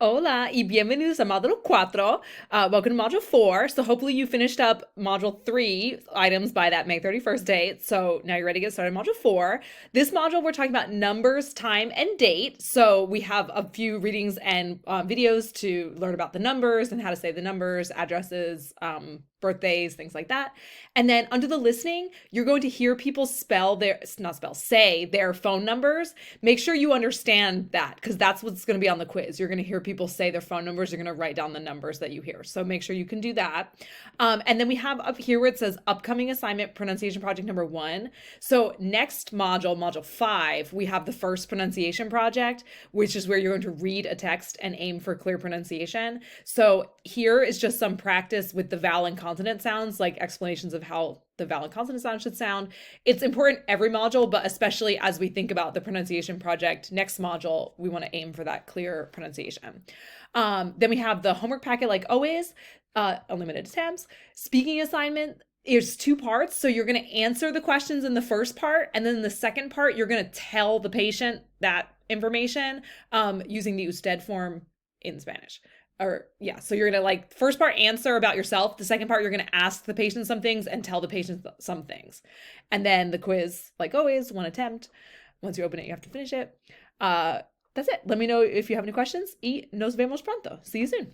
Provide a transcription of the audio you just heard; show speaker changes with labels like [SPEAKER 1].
[SPEAKER 1] Hola y bienvenidos a Module 4. Welcome to Module 4. So hopefully you finished up Module 3 items by that May 31st date. So now you're ready to get started on Module 4. This module, we're talking about numbers, time, and date. So we have a few readings and videos to learn about the numbers and how to say the numbers, addresses, birthdays, things like that. And then under the listening, you're going to hear people say their phone numbers. Make sure you understand that because that's what's going to be on the quiz. You're going to hear people say their phone numbers. You're going to write down the numbers that you hear. So make sure you can do that. And then we have up here where it says upcoming assignment pronunciation project number 1. So next module, module 5, we have the first pronunciation project, which is where you're going to read a text and aim for clear pronunciation. So here is just some practice with the vowel and consonant sounds, like explanations of how the vowel and consonant sound should sound. It's important every module, but especially as we think about the pronunciation project next module, we want to aim for that clear pronunciation. Then we have the homework packet, like always, unlimited attempts. Speaking assignment, there's 2 parts. So you're going to answer the questions in the first part, and then in the second part, you're going to tell the patient that information using the usted form in Spanish. Or yeah, so you're gonna like first part answer about yourself, the second part you're gonna ask the patient some things and tell the patient some things, and then the quiz, like always, 1 attempt. Once you open it, you have to finish it. That's it. Let me know if you have any questions. Y nos vemos pronto. See you soon.